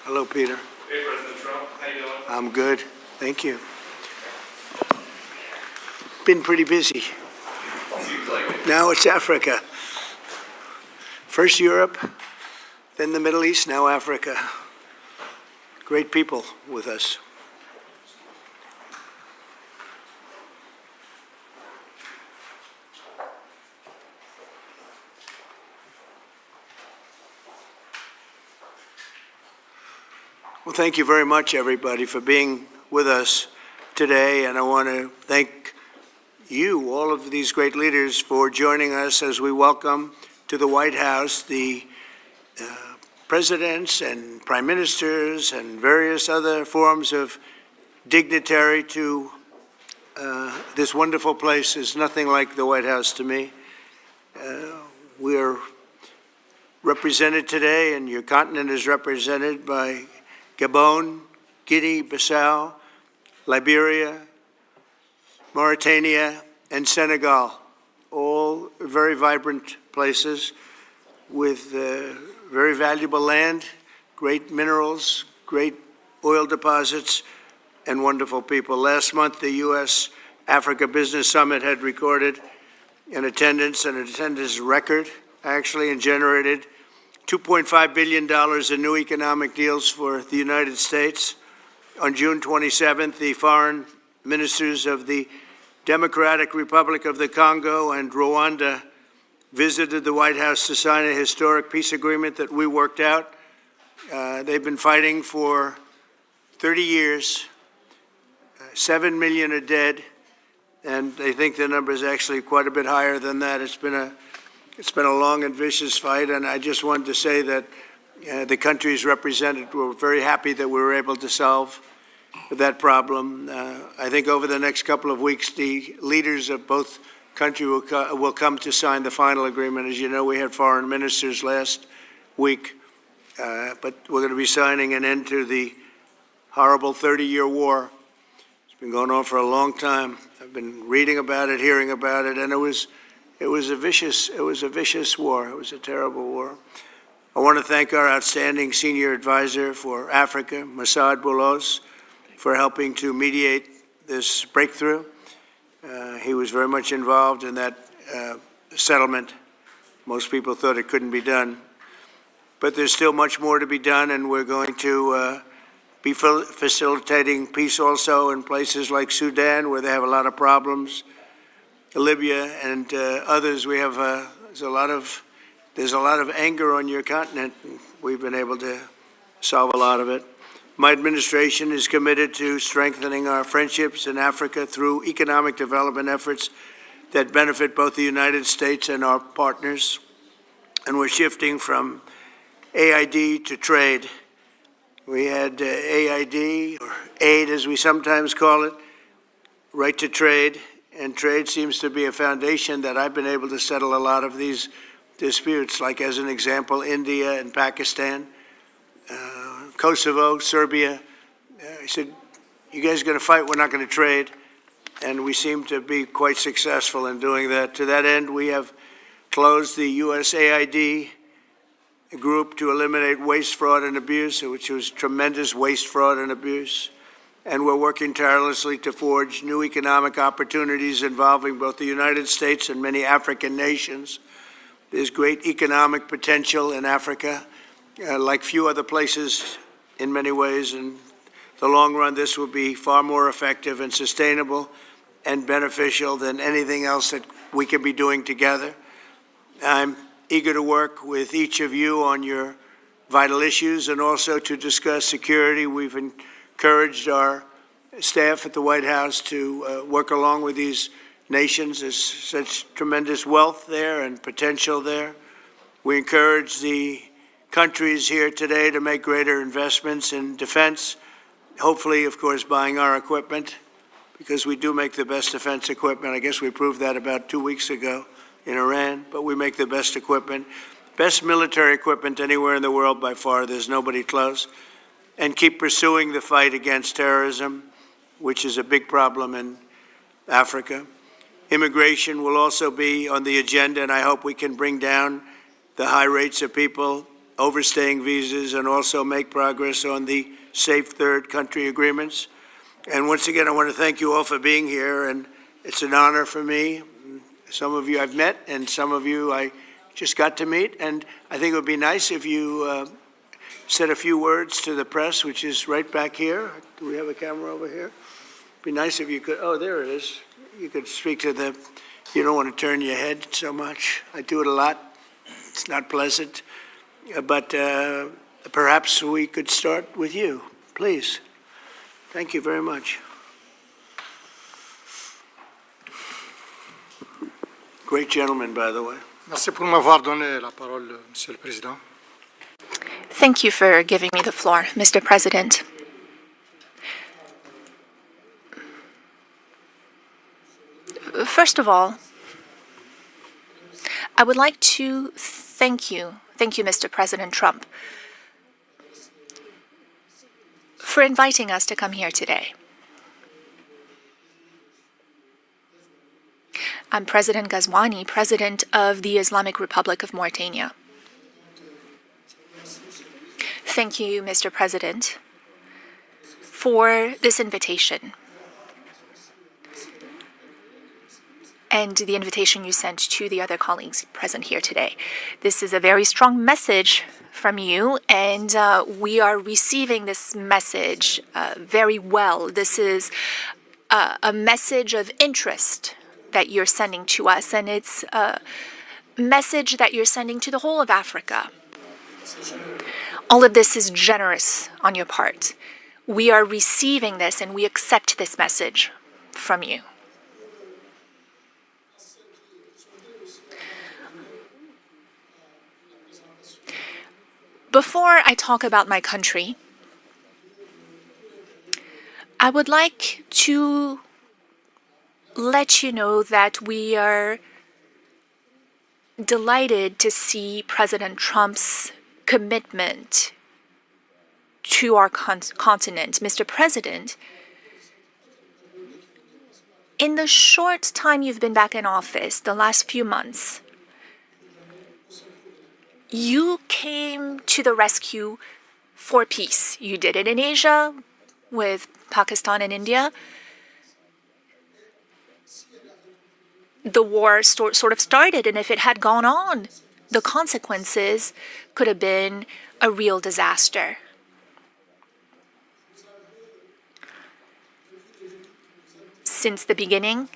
Hello, Peter. Hey, President Trump. How you doing? I'm good. Thank you. Been pretty busy. Seems like it. Now it's Africa. First Europe, then the Middle East, now Africa. Great people with us. Well, thank you very much, everybody, for being with us today. And I want to thank you, all of these great leaders, for joining us as we welcome to the White House the presidents and prime ministers and various other forms of dignitary to this wonderful place. Is nothing like the White House to me. We're represented today, and your continent is represented by Gabon, Guinea-Bissau, Liberia, Mauritania, and Senegal, all very vibrant places with very valuable land, great minerals, great oil deposits, and wonderful people. Last month, the U.S.-Africa Business Summit had recorded an attendance record, actually, and generated $2.5 billion in new economic deals for the United States. On June 27th, the foreign ministers of the Democratic Republic of the Congo and Rwanda visited the White House to sign a historic peace agreement that we worked out. They've been fighting for 30 years. 7 million are dead, and they think the number is actually quite a bit higher than that. It's been a long and vicious fight, and I just wanted to say that the countries represented were very happy that we were able to solve that problem. I think over the next couple of weeks, the leaders of both countries will come to sign the final agreement. As you know, we had foreign ministers last week, but we're going to be signing an end to the horrible 30-year war. It's been going on for a long time. I've been reading about it, hearing about it, and it was a vicious war. It was a terrible war. I want to thank our outstanding senior advisor for Africa, Masad Boulos, for helping to mediate this breakthrough. He was very much involved in that settlement. Most people thought it couldn't be done. But there's still much more to be done, and we're going to be facilitating peace also in places like Sudan, where they have a lot of problems. Libya and others, we have there's a lot of anger on your continent. And we've been able to solve a lot of it. My administration is committed to strengthening our friendships in Africa through economic development efforts that benefit both the United States and our partners. And we're shifting from AID to trade. We had AID, or aid as we sometimes call it, right to trade. And trade seems to be a foundation that I've been able to settle a lot of these disputes, like as an example, India and Pakistan, Kosovo, Serbia. I said, you guys are going to fight, we're not going to trade. And we seem to be quite successful in doing that. To that end, we have closed the USAID group to eliminate waste, fraud, and abuse, which was tremendous waste, fraud, and abuse. And we're working tirelessly to forge new economic opportunities involving both the United States and many African nations. There's great economic potential in Africa, like few other places in many ways. In the long run, this will be far more effective and sustainable and beneficial than anything else that we can be doing together. I'm eager to work with each of you on your vital issues and also to discuss security. We've encouraged our staff at the White House to work along with these nations. There's such tremendous wealth there and potential there. We encourage the countries here today to make greater investments in defense, hopefully, of course, buying our equipment, because we do make the best defense equipment. I guess we proved that about 2 weeks ago in Iran, but we make the best equipment, best military equipment anywhere in the world by far. There's nobody close. And keep pursuing the fight against terrorism, which is a big problem in Africa. Immigration will also be on the agenda, and I hope we can bring down the high rates of people overstaying visas and also make progress on the safe third country agreements. And once again, I want to thank you all for being here, and it's an honor for me. Some of you I've met, and some of you I just got to meet, and I think it would be nice if you said a few words to the press, which is right back here. Do we have a camera over here? It'd be nice if you could, oh, there it is. You could speak to the, you don't want to turn your head so much. I do it a lot. It's not pleasant. But perhaps we could start with you, please. Thank you very much. Great gentleman, by the way. Merci pour m'avoir donné la parole, Monsieur le Président. Thank you for giving me the floor, Mr. President. First of all, I would like to thank you, Mr. President Trump, for inviting us to come here today. I'm President Ghazouani, President of the Islamic Republic of Mauritania. Thank you, Mr. President, for this invitation and the invitation you sent to the other colleagues present here today. This is a very strong message from you, and we are receiving this message very well. This is a message of interest that you're sending to us, and it's a message that you're sending to the whole of Africa. All of this is generous on your part. We are receiving this, and we accept this message from you. Before I talk about my country, I would like to let you know that we are delighted to see President Trump's commitment to our continent. Mr. President, in the short time you've been back in office, the last few months, you came to the rescue for peace. You did it in Asia with Pakistan and India. The war sort of started, and if it had gone on, the consequences could have been a real disaster. Since the beginning,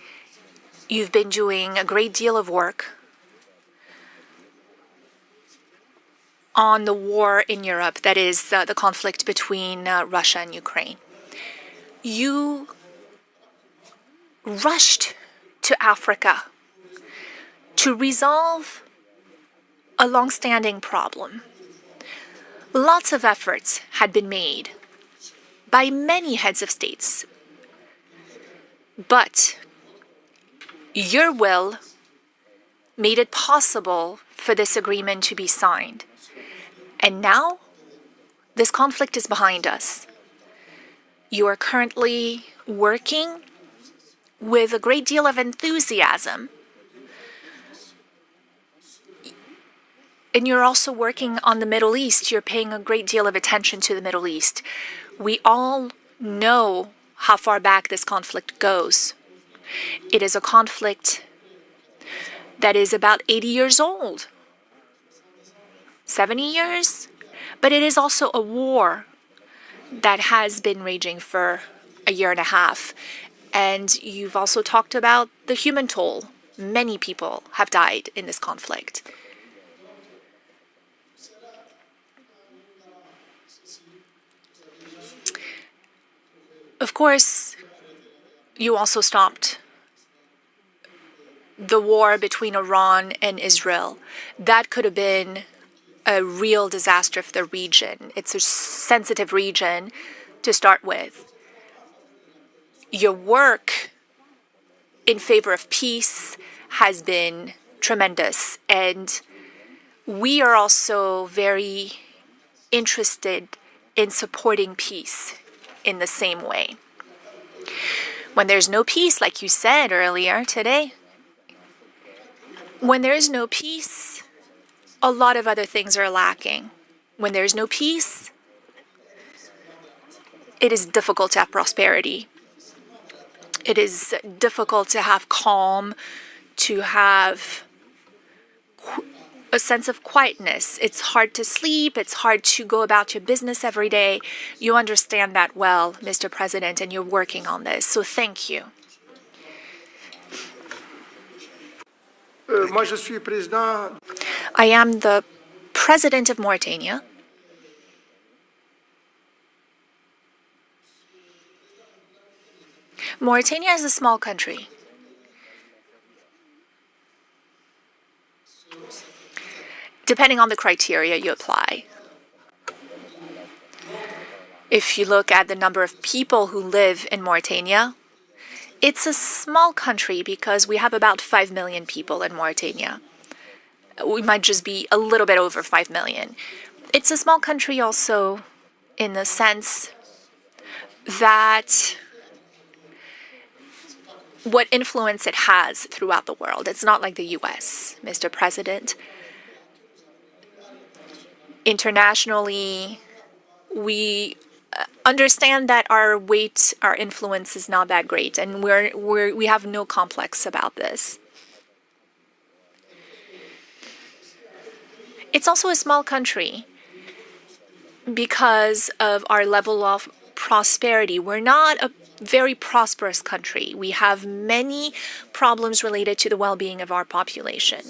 you've been doing a great deal of work on the war in Europe, that is the conflict between Russia and Ukraine. You rushed to Africa to resolve a long-standing problem. Lots of efforts had been made by many heads of states, but your will made it possible for this agreement to be signed. And now, this conflict is behind us. You are currently working with a great deal of enthusiasm. And you're also working on the Middle East. You're paying a great deal of attention to the Middle East. We all know how far back this conflict goes. It is a conflict that is about 80 years old. 70 years, but it is also a war that has been raging for a year and a half. And you've also talked about the human toll. Many people have died in this conflict. Of course, you also stopped the war between Iran and Israel. That could have been a real disaster for the region. It's a sensitive region to start with. Your work in favor of peace has been tremendous, and we are also very interested in supporting peace in the same way. When there's no peace, like you said earlier today, when there is no peace, a lot of other things are lacking. When there's no peace, it is difficult to have prosperity. It is difficult to have calm, to have a sense of quietness. It's hard to sleep. It's hard to go about your business every day. You understand that well, Mr. President, and you're working on this. So thank you. Moi, je suis président. I am the president of Mauritania. Mauritania is a small country. Depending on the criteria you apply. If you look at the number of people who live in Mauritania, it's a small country because we have about 5 million people in Mauritania. We might just be a little bit over 5 million. It's a small country also in the sense that what influence it has throughout the world. It's not like the US, Mr. President. Internationally, we understand that our weight, our influence is not that great, and we have no complex about this. It's also a small country because of our level of prosperity. We're not a very prosperous country. We have many problems related to the well-being of our population.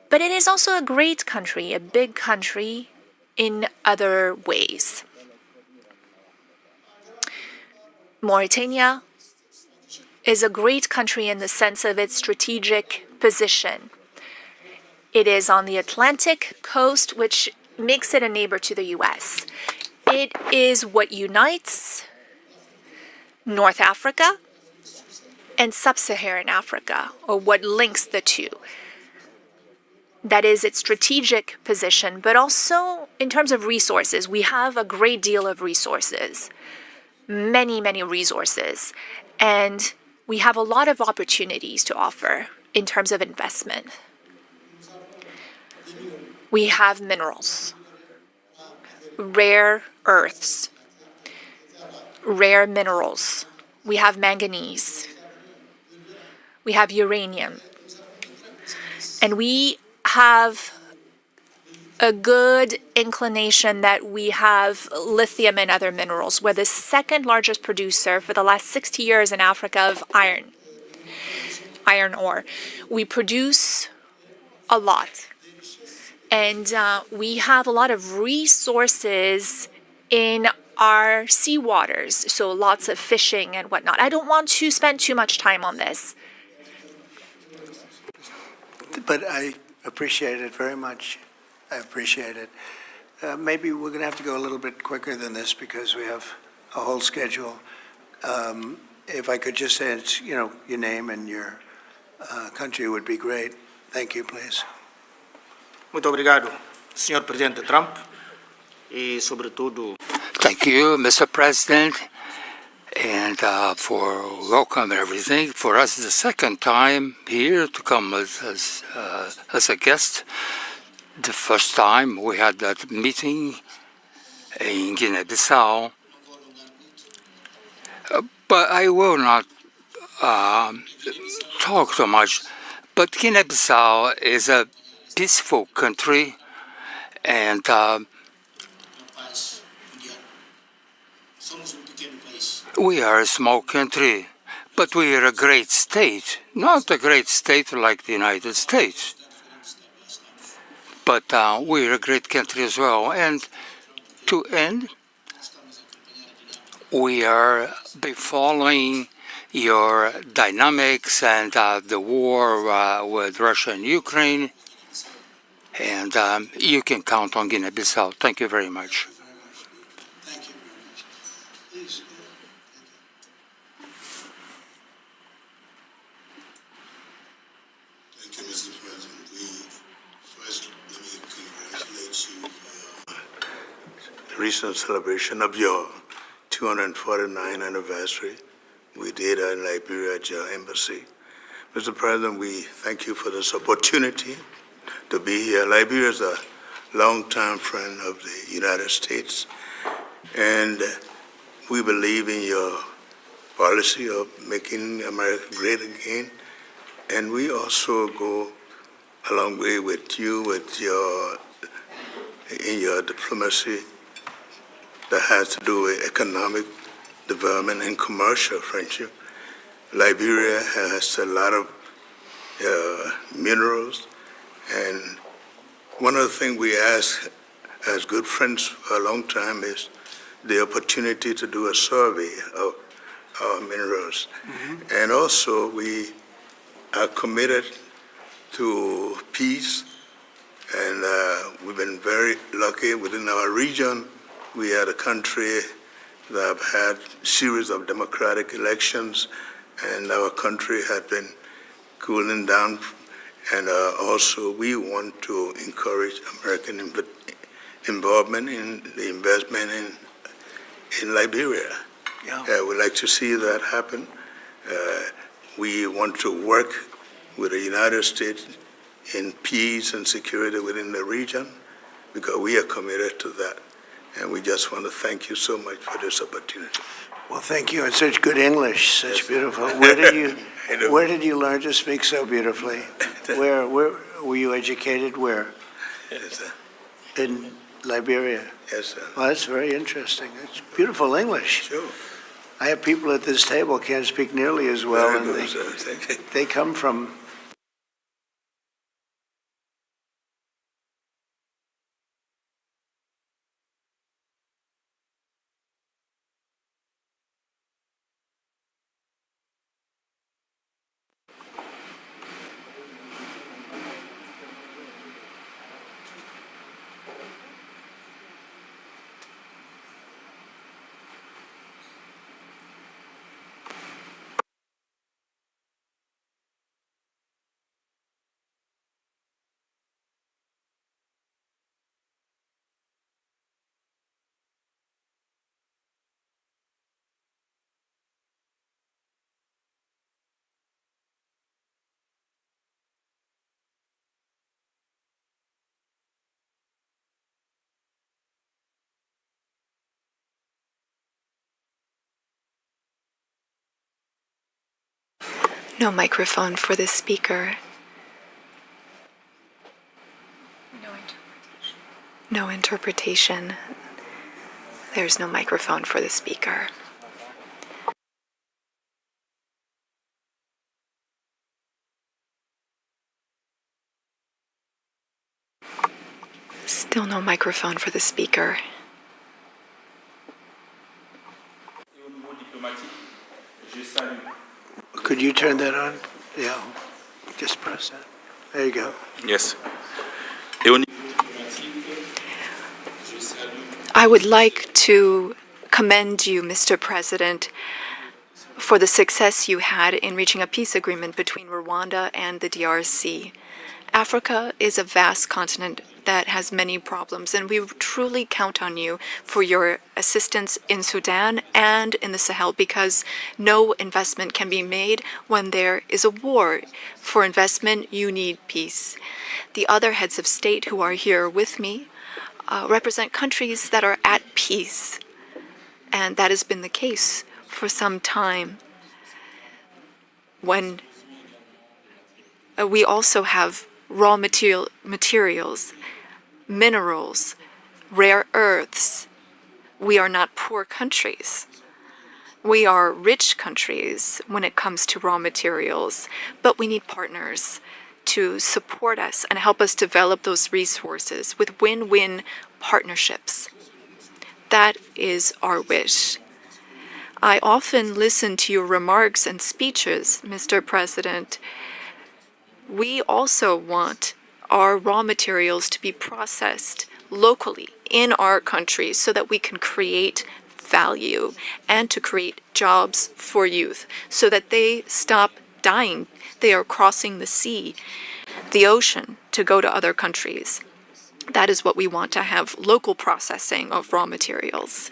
But it is also a great country, a big country in other ways. Mauritania is a great country in the sense of its strategic position. It is on the Atlantic coast, which makes it a neighbor to the US. It is what unites North Africa and Sub-Saharan Africa, or what links the two. That is its strategic position, but also in terms of resources. We have a great deal of resources, many, many resources, and we have a lot of opportunities to offer in terms of investment. We have minerals, rare earths, rare minerals. We have manganese. We have uranium. And we have a good inclination that we have lithium and other minerals. We're the second largest producer for the last 60 years in Africa of iron ore. We produce a lot. And we have a lot of resources in our seawaters, so lots of fishing and whatnot. I don't want to spend too much time on this. But I appreciate it very much. I appreciate it. Maybe we're going to have to go a little bit quicker than this because we have a whole schedule. If I could just say, your name and your country would be great. Thank you, please. Muito obrigado, Sr. Presidente Trump, e sobretudo. Thank you, Mr. President, and for welcome and everything. For us, it's the second time here to come as a guest. The first time we had that meeting in Guinea-Bissau, but I will not talk too much. But Guinea-Bissau is a peaceful country, and we are a small country, but we are a great state. Not a great state like the United States, but we are a great country as well. And to end, we are following your dynamics and the war with Russia and Ukraine. And you can count on Guinea-Bissau. Thank you very much. Thank you very much. Please. Thank you, Mr. President. First, let me congratulate you for the recent celebration of your 249th anniversary. We did in Liberia at your embassy. Mr. President, we thank you for this opportunity to be here. Liberia is a longtime friend of the United States, and we believe in your policy of making America great again. And we also go a long way with you in your diplomacy that has to do with economic development and commercial friendship. Liberia has a lot of minerals, and one of the things we ask as good friends for a long time is the opportunity to do a survey of our minerals. And also we are committed to peace, and we've been very lucky within our region. We are a country that have had a series of democratic elections, and our country has been cooling down. And also we want to encourage American involvement in the investment in Liberia. We'd like to see that happen. We want to work with the United States in peace and security within the region, because we are committed to that. And we just want to thank you so much for this opportunity. Well, thank you, and such good English, such beautiful. Where did you learn to speak so beautifully? Where were you educated? Where? Yes, sir. In Liberia. Yes, sir. Well, that's very interesting. It's beautiful English. Sure. I have people at this table can't speak nearly as well, Very and good, sir. Thank you. they come from No microphone for the speaker. No interpretation. There's no microphone for the speaker. Still no microphone for the speaker. Could you turn that on? Yeah, just press that. There you go. Yes. I would like to commend you, Mr. President, for the success you had in reaching a peace agreement between Rwanda and the DRC. Africa is a vast continent that has many problems, and we truly count on you for your assistance in Sudan and in the Sahel, because no investment can be made when there is a war. For investment, you need peace. The other heads of state who are here with me represent countries that are at peace, and that has been the case for some time. When we also have raw materials, minerals, rare earths. We are not poor countries. We are rich countries when it comes to raw materials, but we need partners to support us and help us develop those resources with win-win partnerships. That is our wish. I often listen to your remarks and speeches, Mr. President. We also want our raw materials to be processed locally in our country so that we can create value and to create jobs for youth so that they stop dying. They are crossing the sea, the ocean, to go to other countries. That is what we want, to have local processing of raw materials.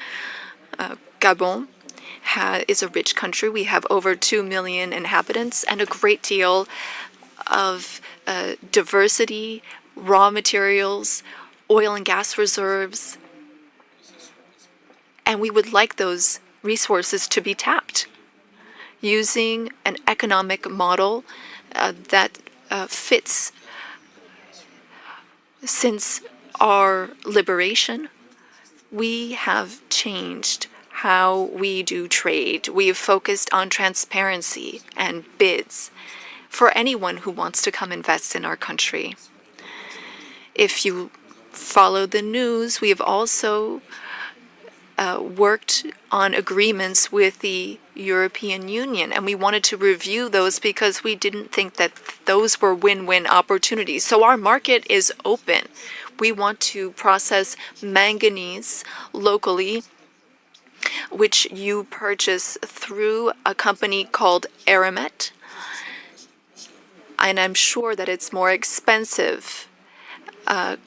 Gabon is a rich country. We have over 2 million inhabitants and a great deal of diversity, raw materials, oil and gas reserves, and we would like those resources to be tapped using an economic model that fits. Since our liberation, we have changed how we do trade. We have focused on transparency and bids for anyone who wants to come invest in our country. If you follow the news, we have also worked on agreements with the European Union, and we wanted to review those because we didn't think that those were win-win opportunities. So our market is open. We want to process manganese locally, which you purchase through a company called Aramet. And I'm sure that it's more expensive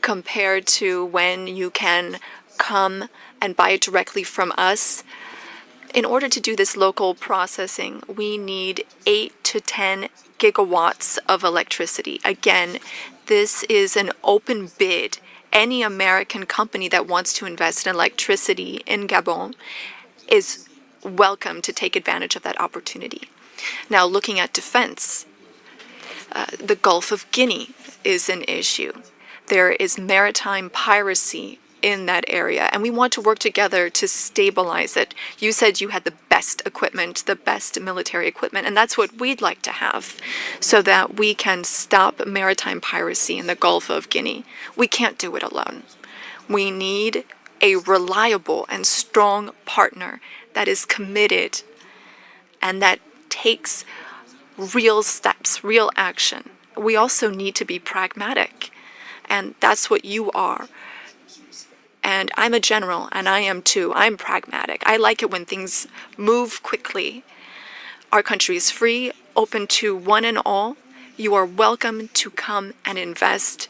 compared to when you can come and buy it directly from us. In order to do this local processing, we need 8 to 10 gigawatts of electricity. Again, this is an open bid. Any American company that wants to invest in electricity in Gabon is welcome to take advantage of that opportunity. Now, looking at defense, the Gulf of Guinea is an issue. There is maritime piracy in that area, and we want to work together to stabilize it. You said you had the best equipment, the best military equipment, and that's what we'd like to have so that we can stop maritime piracy in the Gulf of Guinea. We can't do it alone. We need a reliable and strong partner that is committed and that takes real steps, real action. We also need to be pragmatic, and that's what you are. And I'm a general, and I am too. I'm pragmatic. I like it when things move quickly. Our country is free, open to one and all. You are welcome to come and invest.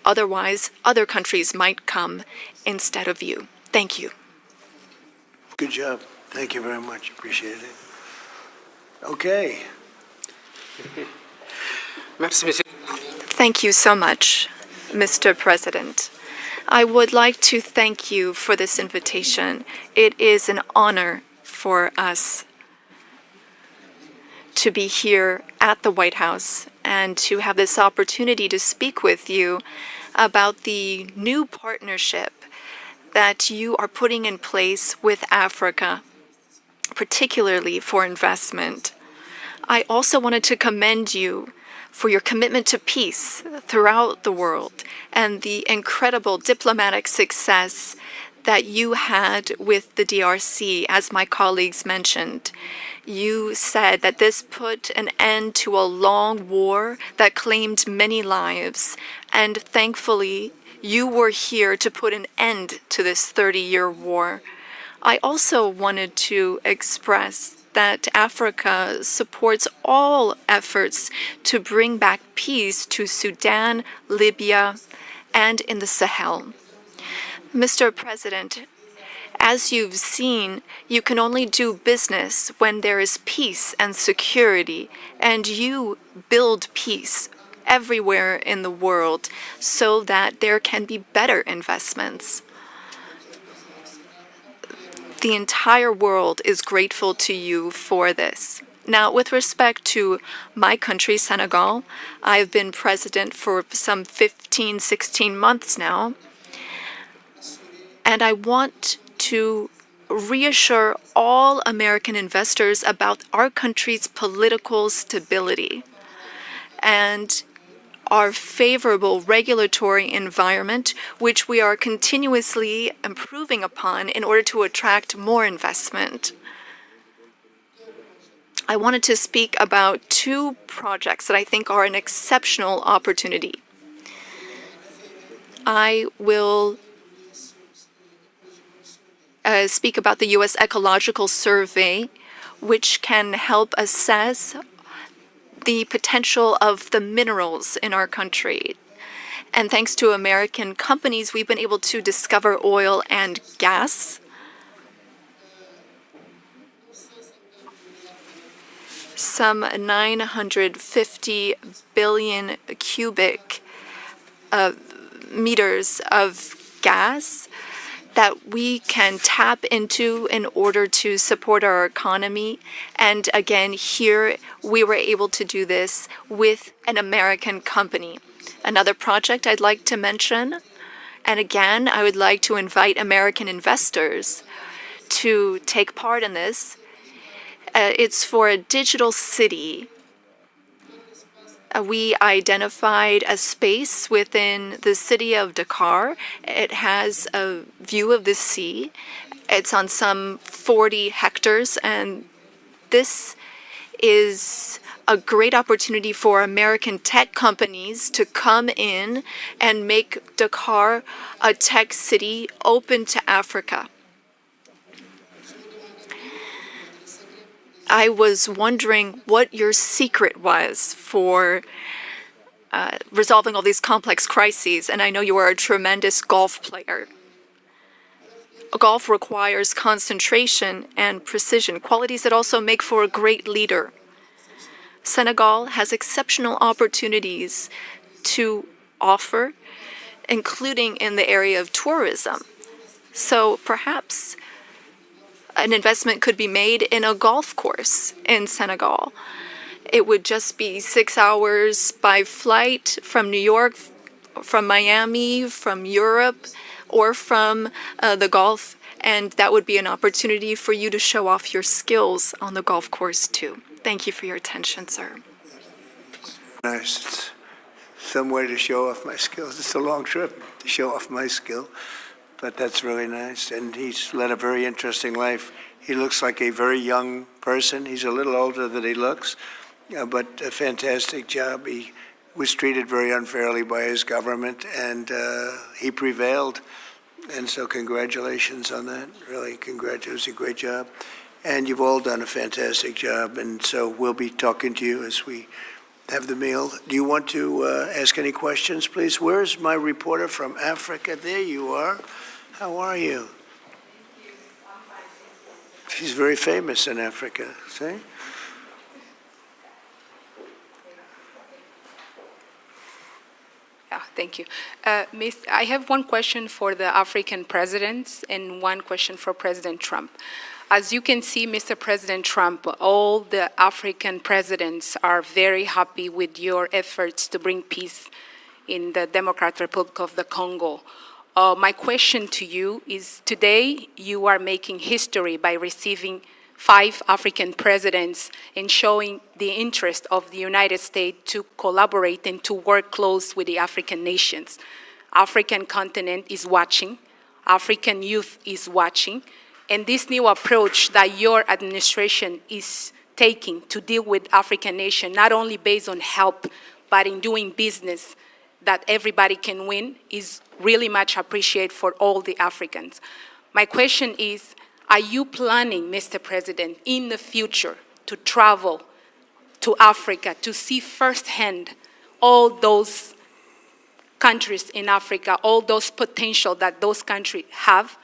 Otherwise, other countries might come instead of you. Thank you. Good job. Thank you very much. Appreciate it. Okay. Thank you so much, Mr. President. I would like to thank you for this invitation. It is an honor for us to be here at the White House and to have this opportunity to speak with you about the new partnership that you are putting in place with Africa, particularly for investment. I also wanted to commend you for your commitment to peace throughout the world and the incredible diplomatic success that you had with the DRC, as my colleagues mentioned. You said that this put an end to a long war that claimed many lives, and thankfully, you were here to put an end to this 30-year war. I also wanted to express that Africa supports all efforts to bring back peace to Sudan, Libya, and in the Sahel. Mr. President, as you've seen, you can only do business when there is peace and security, and you build peace everywhere in the world so that there can be better investments. The entire world is grateful to you for this. Now, with respect to my country, Senegal, I've been president for some 15, 16 months now, and I want to reassure all American investors about our country's political stability and our favorable regulatory environment, which we are continuously improving upon in order to attract more investment. I wanted to speak about two projects that I think are an exceptional opportunity. I will speak about the U.S. Ecological Survey, which can help assess the potential of the minerals in our country. And thanks to American companies, we've been able to discover oil and gas. Some 950 billion cubic meters of gas that we can tap into in order to support our economy. And again, here we were able to do this with an American company. Another project I'd like to mention, and again, I would like to invite American investors to take part in this. It's for a digital city. We identified a space within the city of Dakar. It has a view of the sea. It's on some 40 hectares, and this is a great opportunity for American tech companies to come in and make Dakar a tech city open to Africa. I was wondering what your secret was for resolving all these complex crises, and I know you are a tremendous golf player. Golf requires concentration and precision, qualities that also make for a great leader. Senegal has exceptional opportunities to offer, including in the area of tourism. So perhaps an investment could be made in a golf course in Senegal. It would just be 6 hours by flight from New York, from Miami, from Europe, or from the Gulf, and that would be an opportunity for you to show off your skills on the golf course too. Thank you for your attention, sir. Nice. It's some way to show off my skills. It's a long trip to show off my skill, but that's really nice. And he's led a very interesting life. He looks like a very young person. He's a little older than he looks, but a fantastic job. He was treated very unfairly by his government, and he prevailed. And so congratulations on that. Really, congratulations. It was a great job. And you've all done a fantastic job, and so we'll be talking to you as we have the meal. Do you want to ask any questions, please? Where's my reporter from Africa? There you are. How are you? She's very famous in Africa, see? Yeah, thank you. Miss, I have one question for the African presidents and one question for President Trump. As you can see, Mr. President Trump, all the African presidents are very happy with your efforts to bring peace in the Democratic Republic of the Congo. My question to you is, today you are making history by receiving 5 African presidents and showing the interest of the United States to collaborate and to work close with the African nations. African continent is watching, African youth is watching, and this new approach that your administration is taking to deal with African nations, not only based on help, but in doing business that everybody can win, is really much appreciated for all the Africans. My question is, are you planning, Mr. President, in the future to travel to Africa to see firsthand all those countries in Africa, all those potential that those countries have?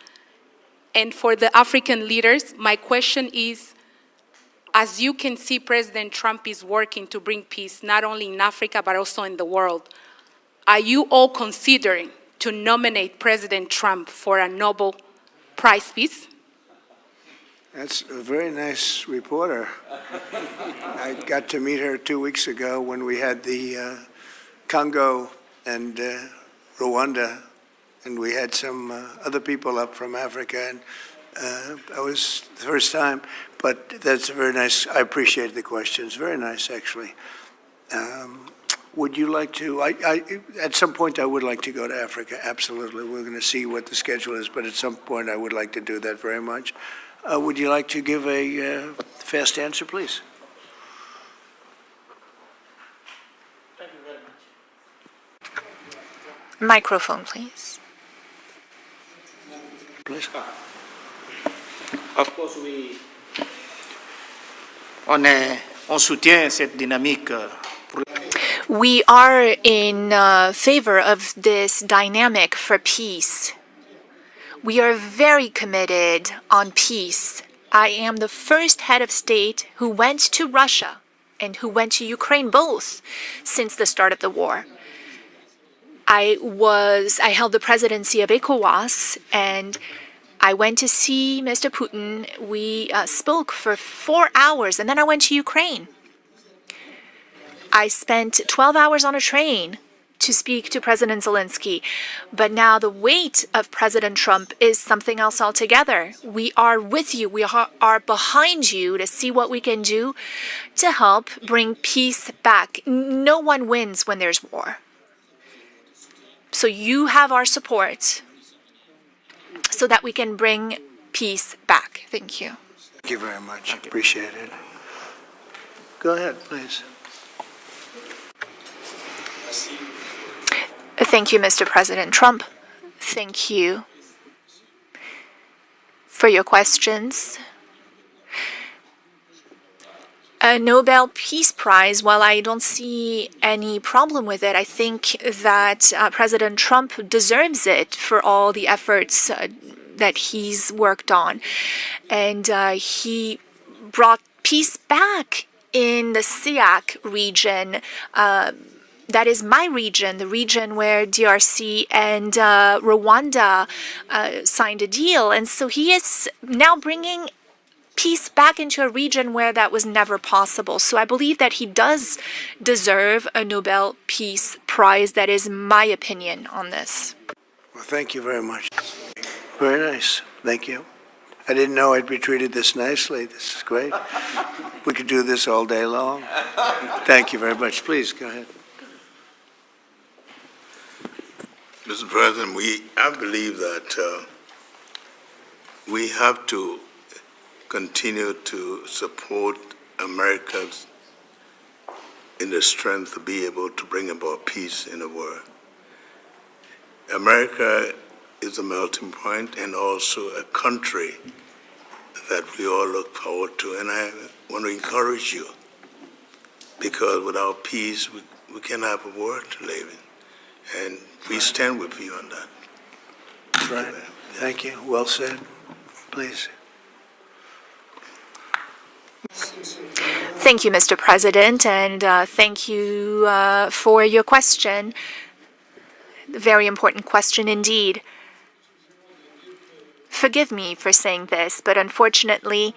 And for the African leaders, my question is, as you can see, President Trump is working to bring peace not only in Africa but also in the world. Are you all considering to nominate President Trump for a Nobel Prize Peace? That's a very nice reporter. I got to meet her 2 weeks ago when we had the Congo and Rwanda, and we had some other people up from Africa, and that was the first time. But that's very nice. I appreciate the questions. Very nice, actually. Would you like to, at some point I would like to go to Africa, absolutely. We're going to see what the schedule is, but at some point I would like to do that very much. Would you like to give a fast answer, please? Thank you very much. Microphone, please. Please. Of course, on soutient cette dynamique. We are in favor of this dynamic for peace. We are very committed on peace. I am the first head of state who went to Russia and who went to Ukraine, both since the start of the war. I held the presidency of ECOWAS, and I went to see Mr. Putin. We spoke for 4 hours, and then I went to Ukraine. I spent 12 hours on a train to speak to President Zelensky. But now the weight of President Trump is something else altogether. We are with you. We are behind you to see what we can do to help bring peace back. No one wins when there's war. So you have our support so that we can bring peace back. Thank you. Thank you very much. Appreciate it. Go ahead, please. Thank you, Mr. President Trump. Thank you for your questions. A Nobel Peace Prize, while I don't see any problem with it, I think that President Trump deserves it for all the efforts that he's worked on. And he brought peace back in the SIAC region. That is my region, the region where DRC and Rwanda signed a deal. And so he is now bringing peace back into a region where that was never possible. So I believe that he does deserve a Nobel Peace Prize. That is my opinion on this. Well, thank you very much. Very nice. Thank you. I didn't know I'd be treated this nicely. This is great. We could do this all day long. Thank you very much. Please, go ahead. Mr. President, I believe that we have to continue to support America in the strength to be able to bring about peace in the world. America is a melting point and also a country that we all look forward to. And I want to encourage you, because without peace, we cannot have a world to live in. And we stand with you on that. That's right. Thank you. Well said. Please. Thank you, Mr. President, and thank you for your question. Very important question indeed. Forgive me for saying this, but unfortunately,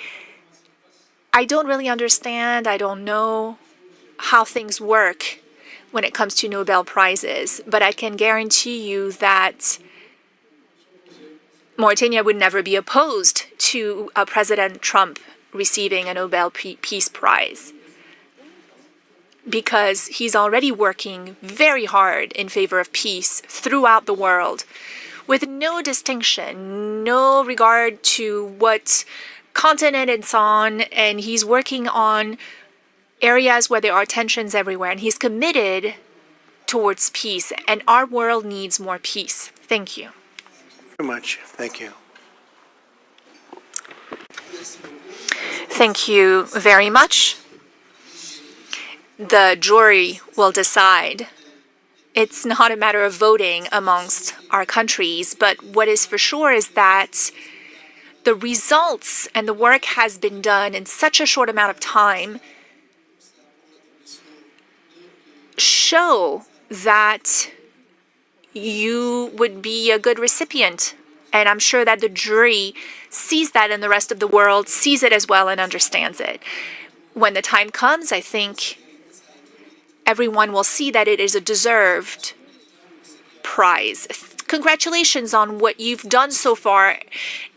I don't really understand. I don't know how things work when it comes to Nobel Prizes, but I can guarantee you that Mauritania would never be opposed to President Trump receiving a Nobel Peace Prize, because he's already working very hard in favor of peace throughout the world, with no distinction, no regard to what continent it's on, and he's working on areas where there are tensions everywhere, and he's committed towards peace, and our world needs more peace. Thank you. Very much. Thank you. Thank you very much. The jury will decide. It's not a matter of voting amongst our countries, but what is for sure is that the results and the work has been done in such a short amount of time show that you would be a good recipient. And I'm sure that the jury sees that, and the rest of the world sees it as well and understands it. When the time comes, I think everyone will see that it is a deserved prize. Congratulations on what you've done so far.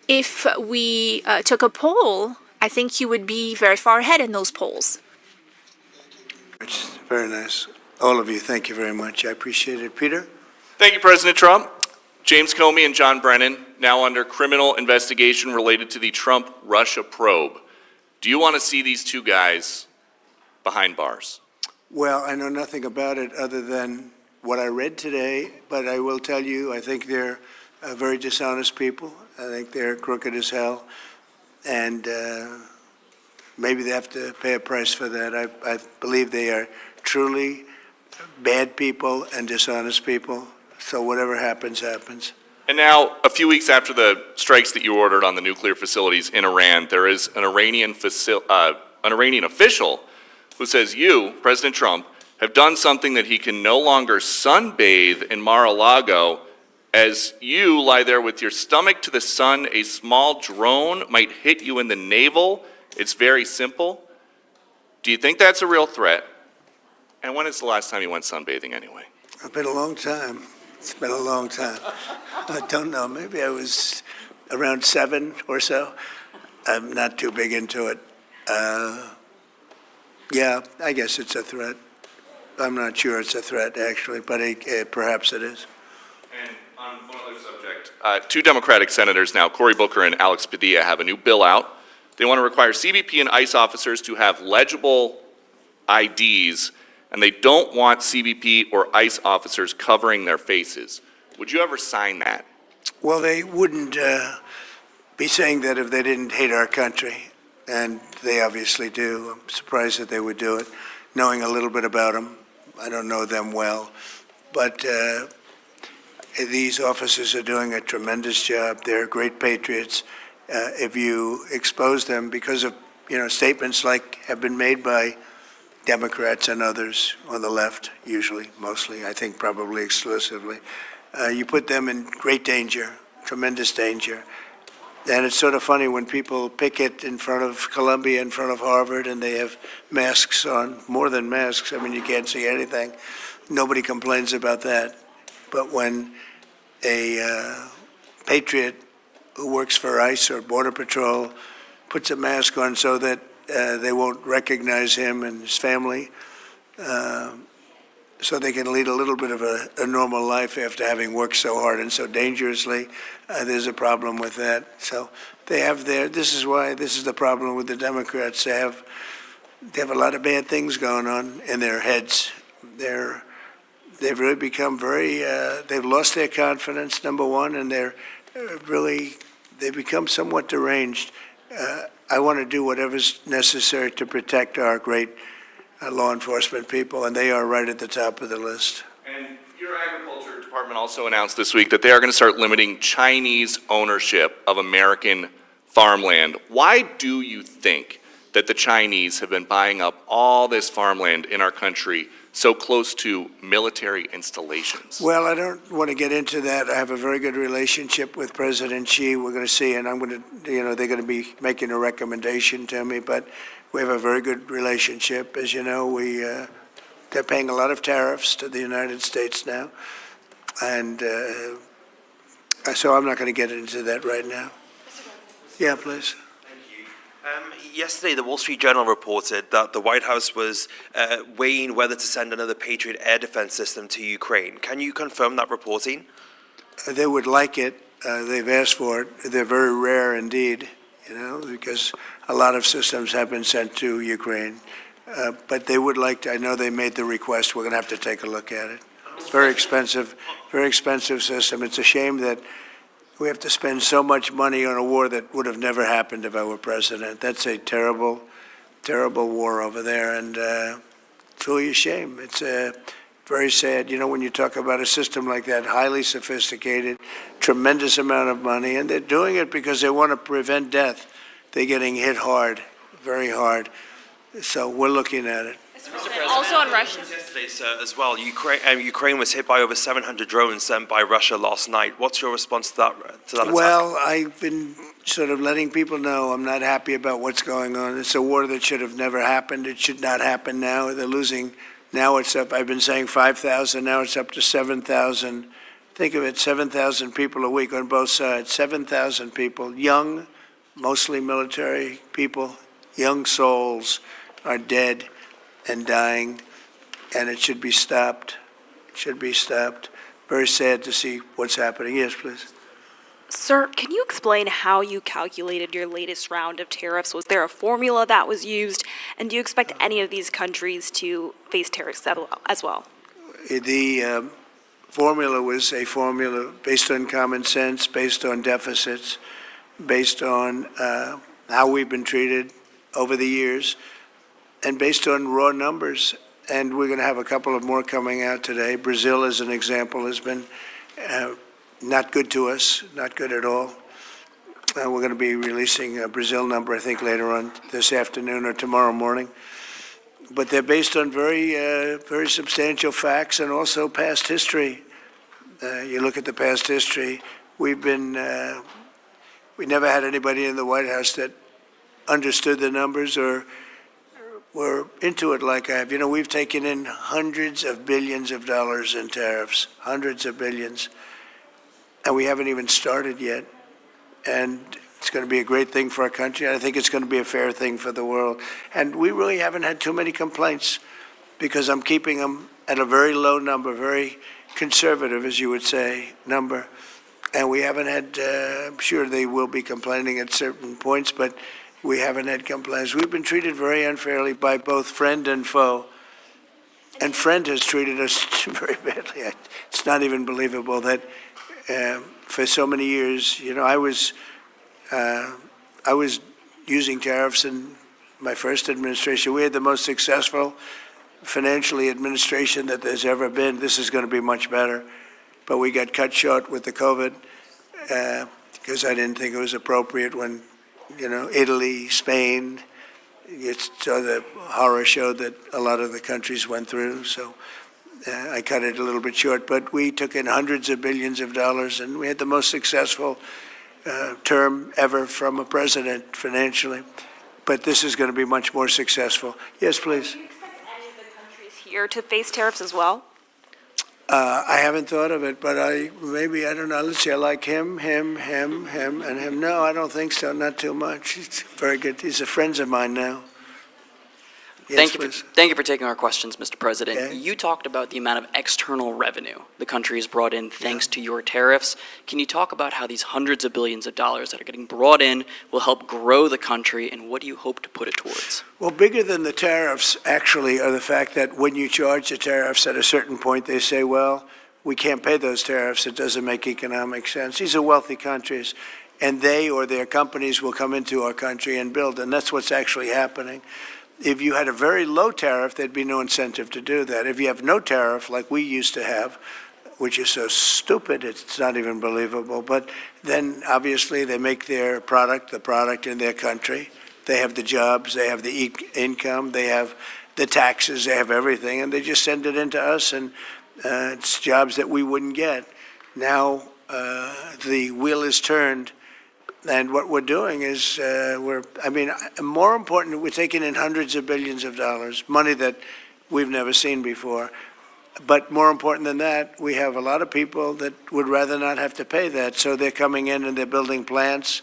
If we took a poll, I think you would be very far ahead in those polls. It's very nice. All of you, thank you very much. I appreciate it. Peter? Thank you, President Trump. James Comey and John Brennan, now under criminal investigation related to the Trump-Russia probe. Do you want to see these two guys behind bars? Well, I know nothing about it other than what I read today, but I will tell you, I think they're very dishonest people. I think they're crooked as hell, and maybe they have to pay a price for that. I believe they are truly bad people and dishonest people, so whatever happens, happens. And now, a few weeks after the strikes that you ordered on the nuclear facilities in Iran, there is an Iranian official who says you, President Trump, have done something that he can no longer sunbathe in Mar-a-Lago. As you lie there with your stomach to the sun, a small drone might hit you in the navel. It's very simple. Do you think that's a real threat? And when is the last time you went sunbathing anyway? It's been a long time. It's been a long time. I don't know. Maybe I was around 7 or so. I'm not too big into it. Yeah, I guess it's a threat. I'm not sure it's a threat, actually, but perhaps it is. And on one other subject, two Democratic senators now, Cory Booker and Alex Padilla, have a new bill out. They want to require CBP and ICE officers to have legible IDs, and they don't want CBP or ICE officers covering their faces. Would you ever sign that? Well, they wouldn't be saying that if they didn't hate our country, and they obviously do. I'm surprised that they would do it, knowing a little bit about them. I don't know them well, but these officers are doing a tremendous job. They're great patriots. If you expose them because of statements like have been made by Democrats and others on the left, usually, mostly, I think probably exclusively, you put them in great danger, tremendous danger. And it's sort of funny when people picket in front of Columbia, in front of Harvard, and they have masks on, more than masks. I mean, you can't see anything. Nobody complains about that. But when a patriot who works for ICE or Border Patrol puts a mask on so that they won't recognize him and his family, so they can lead a little bit of a normal life after having worked so hard and so dangerously, there's a problem with that. So they have this is the problem with the Democrats. They have a lot of bad things going on in their heads. They've really become they've lost their confidence, number one, and they've become somewhat deranged. I want to do whatever's necessary to protect our great law enforcement people, and they are right at the top of the list. And your agriculture department also announced this week that they are going to start limiting Chinese ownership of American farmland. Why do you think that the Chinese have been buying up all this farmland in our country so close to military installations? Well, I don't want to get into that. I have a very good relationship with President Xi. We're going to see, and I'm going to, they're going to be making a recommendation to me, but we have a very good relationship. As you know, they're paying a lot of tariffs to the United States now, and so I'm not going to get into that right now. Yeah, please. Yesterday, the Wall Street Journal reported that the White House was weighing whether to send another Patriot air defense system to Ukraine. Can you confirm that reporting? They would like it. They've asked for it. They're very rare indeed, because a lot of systems have been sent to Ukraine. But they would like to. I know they made the request. We're going to have to take a look at it. It's very expensive system. It's a shame that we have to spend so much money on a war that would have never happened if I were president. That's a terrible, terrible war over there, and it's really a shame. It's very sad. When you talk about a system like that, highly sophisticated, tremendous amount of money, and they're doing it because they want to prevent death. They're getting hit hard, very hard. So we're looking at it. Also on Russia. Yesterday, sir, as well, Ukraine was hit by over 700 drones sent by Russia last night. What's your response to that attack? Well, I've been sort of letting people know I'm not happy about what's going on. It's a war that should have never happened. It should not happen now. They're losing. Now it's up. I've been saying 5,000. Now it's up to 7,000. Think of it, 7,000 people a week on both sides. 7,000 people, young, mostly military people, young souls are dead and dying, and it should be stopped. It should be stopped. Very sad to see what's happening. Yes, please. Sir, can you explain how you calculated your latest round of tariffs? Was there a formula that was used? And do you expect any of these countries to face tariffs as well? The formula was a formula based on common sense, based on deficits, based on how we've been treated over the years, and based on raw numbers. And we're going to have a couple of more coming out today. Brazil, as an example, has been not good to us, not good at all. We're going to be releasing a Brazil number, I think, later on this afternoon or tomorrow morning. but they're based on very substantial facts and also past history. You look at the past history. We never had anybody in the White House that understood the numbers or were into it like I have. You know, we've taken in hundreds of billions of dollars in tariffs, hundreds of billions, and we haven't even started yet. And it's going to be a great thing for our country. I think it's going to be a fair thing for the world. And we really haven't had too many complaints because I'm keeping them at a very low number, very conservative, as you would say, number. And we haven't had, I'm sure they will be complaining at certain points, but we haven't had complaints. We've been treated very unfairly by both friend and foe. And friend has treated us very badly. It's not even believable that for so many years, you know, I was using tariffs in my first administration. We had the most successful financially administration that there's ever been. This is going to be much better. But we got cut short with the COVID because I didn't think it was appropriate when, you know, Italy, Spain, you saw the horror show that a lot of the countries went through. So I cut it a little bit short. But we took in hundreds of billions of dollars, and we had the most successful term ever from a president financially. But this is going to be much more successful. Yes, please. Do you expect any of the countries here to face tariffs as well? I haven't thought of it, but I don't know. Let's see, I like him, and him. No, I don't think so, not too much. It's very good. These are friends of mine now. Yes, Thank you for taking our questions, Mr. President. Okay. You talked about the amount of external revenue the country has brought in thanks to your tariffs. Can you talk about how these hundreds of billions of dollars that are getting brought in will help grow the country, and what do you hope to put it towards? Well, bigger than the tariffs, actually, are the fact that when you charge the tariffs at a certain point, they say, well, we can't pay those tariffs. It doesn't make economic sense. These are wealthy countries, and they or their companies will come into our country and build, and that's what's actually happening. If you had a very low tariff, there'd be no incentive to do that. If you have no tariff, like we used to have, which is so stupid, it's not even believable, but then obviously they make their product, the product in their country. They have the jobs, they have the income, they have the taxes, they have everything, and they just send it into us, and it's jobs that we wouldn't get. Now the wheel is turned. And what we're doing is, more important, we're taking in hundreds of billions of dollars, money that we've never seen before. But more important than that, we have a lot of people that would rather not have to pay that. So they're coming in and they're building plants.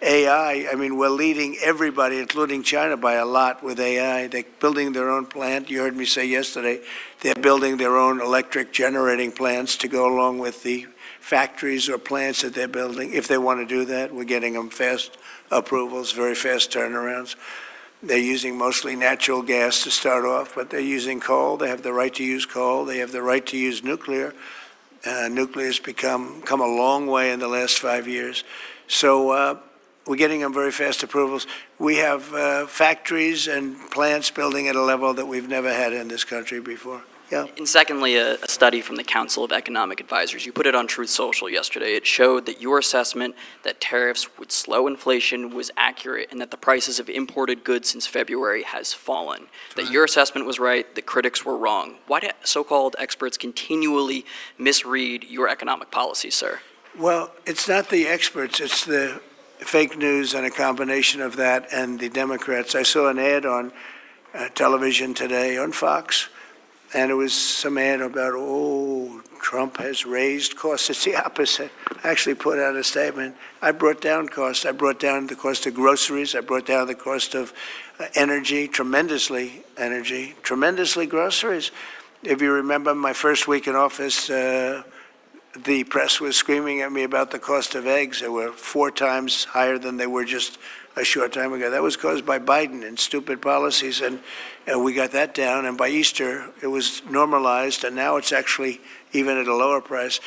AI, we're leading everybody, including China, by a lot with AI. They're building their own plant. You heard me say yesterday, they're building their own electric generating plants to go along with the factories or plants that they're building. If they want to do that, we're getting them fast approvals, very fast turnarounds. They're using mostly natural gas to start off, but they're using coal. They have the right to use coal. They have the right to use nuclear. Nuclear has come a long way in the last 5 years. So we're getting them very fast approvals. We have factories and plants building at a level that we've never had in this country before. Yeah. And secondly, a study from the Council of Economic Advisors. You put it on Truth Social yesterday. It showed that your assessment that tariffs would slow inflation was accurate, and that the prices of imported goods since February has fallen. That your assessment was right, the critics were wrong. Why do so-called experts continually misread your economic policies, sir? Well, it's not the experts, it's the fake news and a combination of that and the Democrats. I saw an ad on television today on Fox, and it was some ad about, Trump has raised costs. It's the opposite. I actually put out a statement. I brought down costs. I brought down the cost of groceries. I brought down the cost of tremendously groceries. If you remember my first week in office, the press was screaming at me about the cost of eggs. They were 4 times higher than they were just a short time ago. That was caused by Biden and stupid policies, and we got that down. And by Easter, it was normalized, and now it's actually even at a lower price.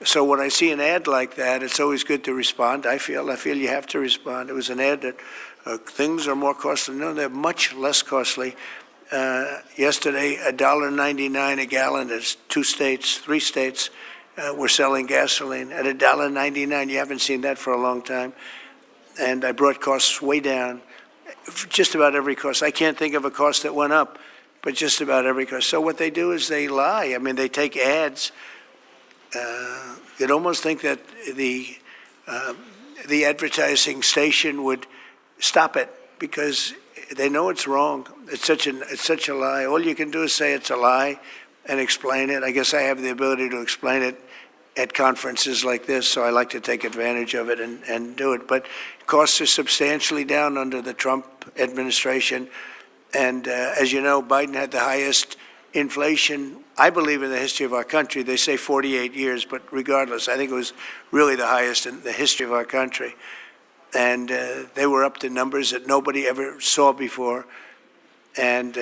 So when I see an ad like that, it's always good to respond. I feel you have to respond. It was an ad that things are more costly. No, they're much less costly. Yesterday, $1.99 a gallon. There's 3 states. We're selling gasoline at $1.99. You haven't seen that for a long time. And I brought costs way down, just about every cost. I can't think of a cost that went up, but just about every country. So what they do is they lie. I mean, they take ads. You'd almost think that the advertising station would stop it because they know it's wrong. It's such a lie. All you can do is say it's a lie and explain it. I guess I have the ability to explain it at conferences like this, so I like to take advantage of it and do it. But costs are substantially down under the Trump administration. And as you know, Biden had the highest inflation, I believe, in the history of our country. They say 48 years, but regardless, I think it was really the highest in the history of our country. And they were up to numbers that nobody ever saw before. And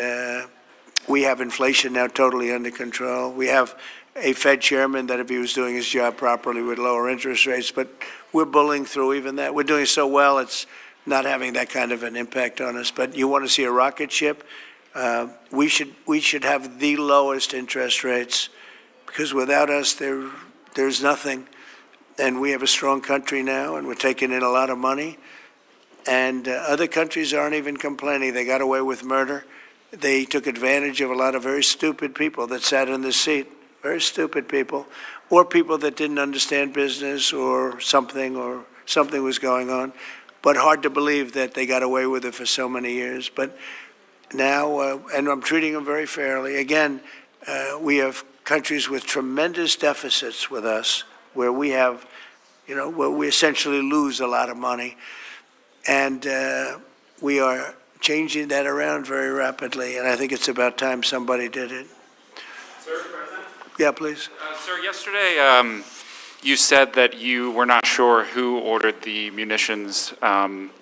we have inflation now totally under control. We have a Fed chairman that, if he was doing his job properly, would lower interest rates. But we're bullying through even that. We're doing so well, it's not having that kind of an impact on us. But you want to see a rocket ship? We should have the lowest interest rates, because without us, there's nothing. And we have a strong country now, and we're taking in a lot of money. And other countries aren't even complaining. They got away with murder. They took advantage of a lot of very stupid people that sat in the seat, very stupid people, or people that didn't understand business or something was going on. But hard to believe that they got away with it for so many years. But now, and I'm treating them very fairly. Again, we have countries with tremendous deficits with us, where we have, where we essentially lose a lot of money. And we are changing that around very rapidly, and I think it's about time somebody did it. Sir, President? Yeah, please. Sir, yesterday you said that you were not sure who ordered the munitions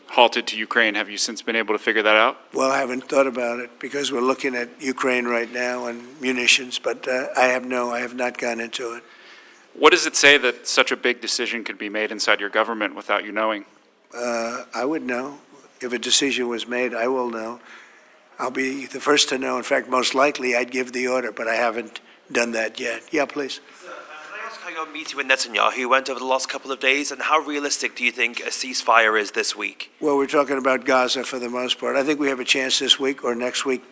halted to Ukraine. Have you since been able to figure that out? Well, I haven't thought about it because we're looking at Ukraine right now and munitions, but I have not gone into it. What does it say that such a big decision could be made inside your government without you knowing? I would know. If a decision was made, I will know. I'll be the first to know. In fact, most likely I'd give the order, but I haven't done that yet. Yeah, please. Can I ask how your meeting with Netanyahu went over the last couple of days, and how realistic do you think a ceasefire is this week? Well, we're talking about Gaza for the most part. I think we have a chance this week or next week.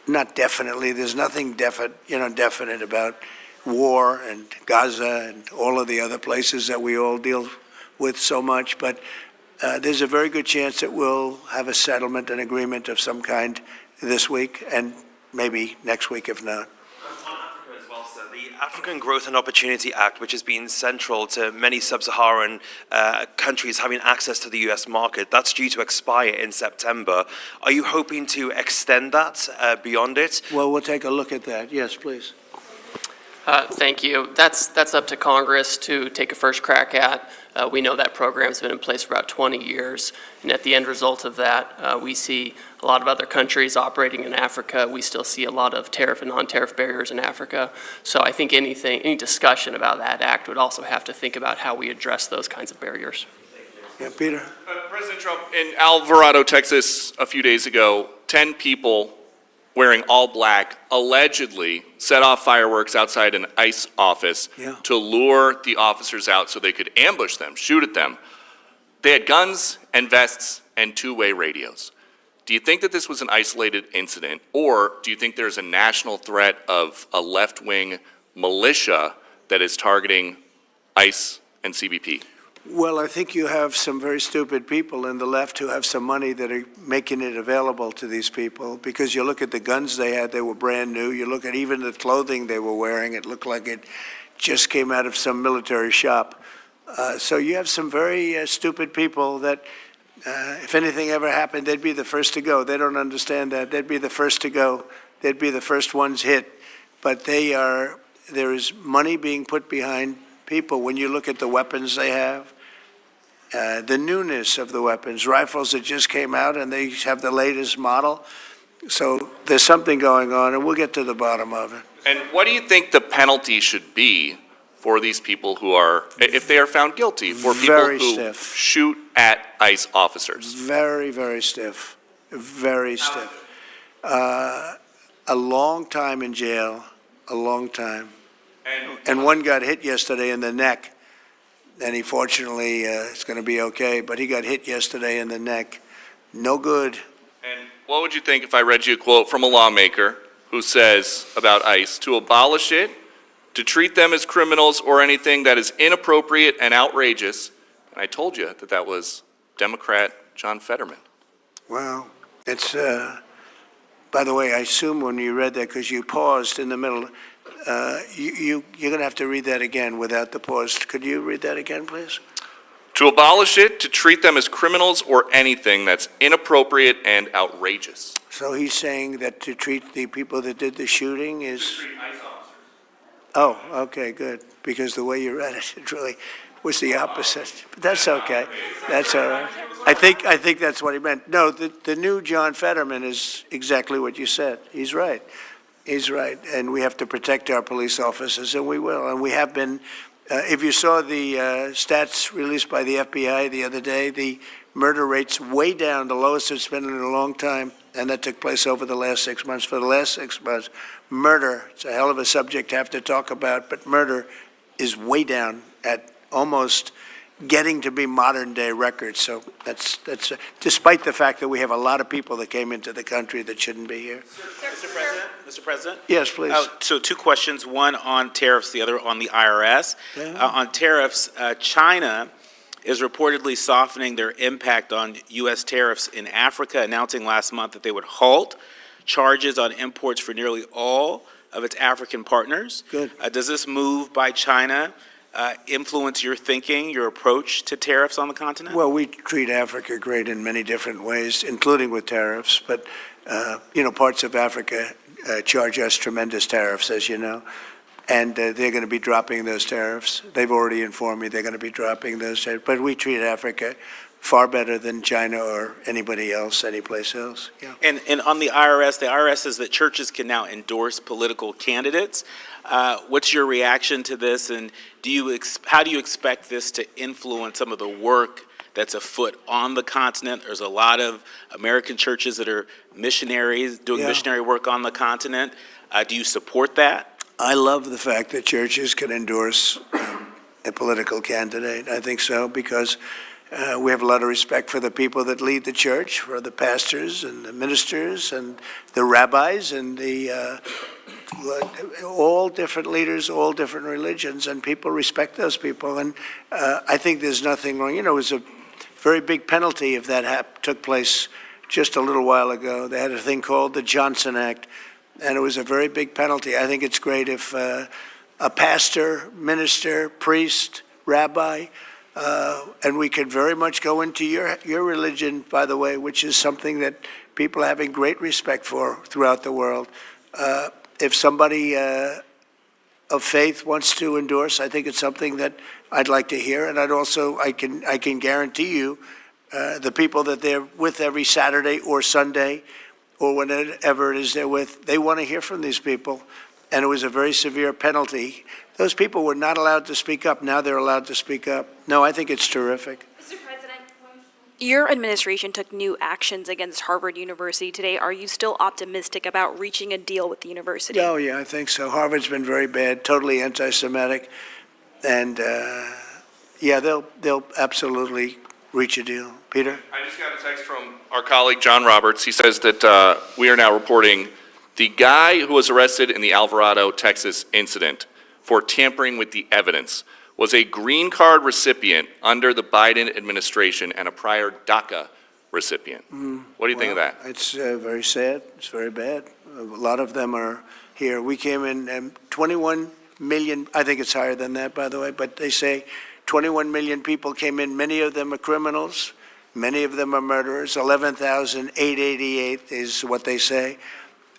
Not definitely. There's nothing definite about war and Gaza and all of the other places that we all deal with so much, but there's a very good chance that we'll have a settlement, an agreement of some kind this week, and maybe next week if not. On Africa as well, sir, the African Growth and Opportunity Act, which has been central to many sub-Saharan countries having access to the US market, that's due to expire in September. Are you hoping to extend that beyond it? Well, we'll take a look at that. Yes, please. Thank you. That's up to Congress to take a first crack at. We know that program's been in place for about 20 years, and at the end result of that, we see a lot of other countries operating in Africa. We still see a lot of tariff and non-tariff barriers in Africa. So I think any discussion about that act would also have to think about how we address those kinds of barriers. Yeah, Peter. President Trump, in Alvarado, Texas, a few days ago, 10 people wearing all black allegedly set off fireworks outside an ICE office to lure the officers out so they could ambush them, shoot at them. They had guns and vests and two-way radios. Do you think that this was an isolated incident, or do you think there's a national threat of a left-wing militia that is targeting ICE and CBP? Well, I think you have some very stupid people in the left who have some money that are making it available to these people, because you look at the guns they had, they were brand new. You look at even the clothing they were wearing, it looked like it just came out of some military shop. So you have some very stupid people that, if anything ever happened, they'd be the first to go. They don't understand that. They'd be the first to go. They'd be the first ones hit. But there is money being put behind people. When you look at the weapons they have, the newness of the weapons, rifles that just came out and they have the latest model. So there's something going on, and we'll get to the bottom of it. And what do you think the penalty should be for these people who are, if they are found guilty, for people Very who stiff. shoot at ICE officers? Very, very stiff. Very stiff. A long time in jail, a long time. And one got hit yesterday in the neck, and he fortunately is going to be okay, but he got hit yesterday in the neck. No good. And what would you think if I read you a quote from a lawmaker who says about ICE to abolish it, to treat them as criminals or anything that is inappropriate and outrageous. And I told you that that was Democrat John Fetterman. Well, it's, by the way, I assume when you read that, because you paused in the middle, you're going to have to read that again without the pause. Could you read that again, please? To abolish it, to treat them as criminals or anything that's inappropriate and outrageous. So he's saying that to treat the people that did the shooting is... Oh, okay, good. Because the way you read it, it really was the opposite. But that's okay. That's all right. I think that's what he meant. No, the new John Fetterman is exactly what you said. He's right. He's right. And we have to protect our police officers, and we will. And we have been... if you saw the stats released by the FBI the other day, the murder rate's way down, the lowest it's been in a long time, and that took place over the last 6 months. For the last 6 months, murder, it's a hell of a subject to have to talk about, but murder is way down at almost getting to be modern-day records. So that's despite the fact that we have a lot of people that came into the country that shouldn't be here. Mr. President? Yes, please. So two questions, one on tariffs, the other on the IRS. Yeah. On tariffs, China is reportedly softening their impact on U.S. tariffs in Africa, announcing last month that they would halt charges on imports for nearly all of its African partners. Good. Does this move by China influence your thinking, your approach to tariffs on the continent? Well, we treat Africa great in many different ways, including with tariffs. But, parts of Africa charge us tremendous tariffs, as you know. And they're going to be dropping those tariffs. They've already informed me they're going to be dropping those tariffs. But we treat Africa far better than China or anybody else, anyplace else. Yeah. And on the IRS says that churches can now endorse political candidates. What's your reaction to this, and how do you expect this to influence some of the work that's afoot on the continent? There's a lot of American churches that are missionaries doing missionary work on the continent. Do you support that? I love the fact that churches can endorse a political candidate. I think so, because we have a lot of respect for the people that lead the church, for the pastors and the ministers and the rabbis and the all different leaders, all different religions, and people respect those people. And I think there's nothing wrong. It was a very big penalty if that took place just a little while ago. They had a thing called the Johnson Act, and it was a very big penalty. I think it's great if a pastor, minister, priest, rabbi, and we could very much go into your religion, by the way, which is something that people are having great respect for throughout the world. If somebody of faith wants to endorse, I think it's something that I'd like to hear, and I can guarantee you, the people that they're with every Saturday or Sunday, or whenever it is they're with, they want to hear from these people, and it was a very severe penalty. Those people were not allowed to speak up. Now they're allowed to speak up. No, I think it's terrific. Mr. President, your administration took new actions against Harvard University today. Are you still optimistic about reaching a deal with the university? Oh, yeah, I think so. Harvard's been very bad, totally anti-Semitic, and they'll absolutely reach a deal. Peter? I just got a text from our colleague John Roberts. He says that we are now reporting the guy who was arrested in the Alvarado, Texas incident for tampering with the evidence was a green card recipient under the Biden administration and a prior DACA recipient. What do you think of that? It's very sad. It's very bad. A lot of them are here. We came in 21 million, I think it's higher than that, by the way, but they say 21 million people came in. Many of them are criminals. Many of them are murderers. 11,888 is what they say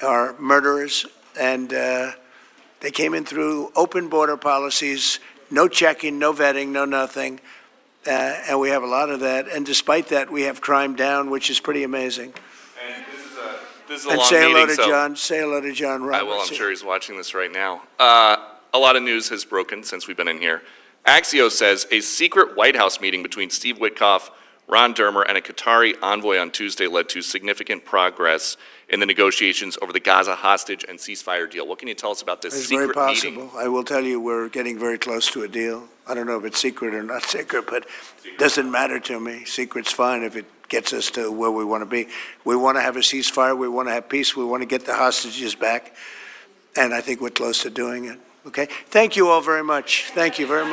are murderers. And they came in through open border policies, no checking, no vetting, no nothing. And we have a lot of that. And despite that, we have crime down, which is pretty amazing. And this is a And long say hello meeting, to so John. Say hello to John Roberts. I will. I'm sure he's watching this right now. A lot of news has broken since we've been in here. Axios says a secret White House meeting between Steve Witkoff, Ron Dermer, and a Qatari envoy on Tuesday led to significant progress in the negotiations over the Gaza hostage and ceasefire deal. What can you tell us about this It's secret very possible. meeting? I will tell you, we're getting very close to a deal. I don't know if it's secret or not secret, but it doesn't matter to me. Secret's fine if it gets us to where we want to be. We want to have a ceasefire. We want to have peace. We want to get the hostages back. And I think we're close to doing it. Okay? Thank you all very much. Thank you very much.